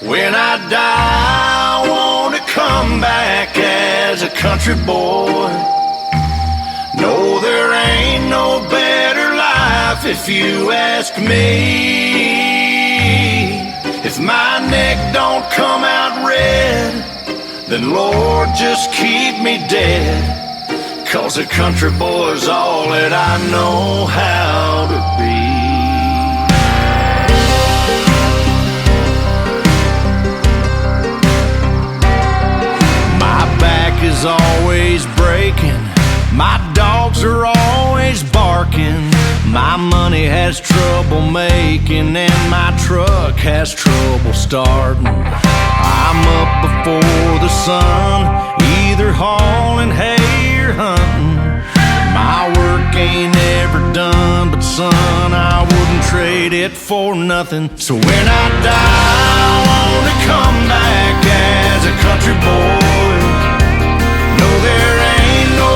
When I die, I want to come back as a country boy. No, there ain't no better life if you ask me. If my neck don't come out red, then Lord, just keep me dead. 'Cause a country boy's all that I know how to be. My back is always breaking, my dogs are always barking, my money has trouble making, and my truck has trouble starting. I'm up before the sun, either hauling hay or hunting. My work ain't ever done, but son, I wouldn't trade it for nothing. So when I die, I want to come back as a country boy. No, there ain't no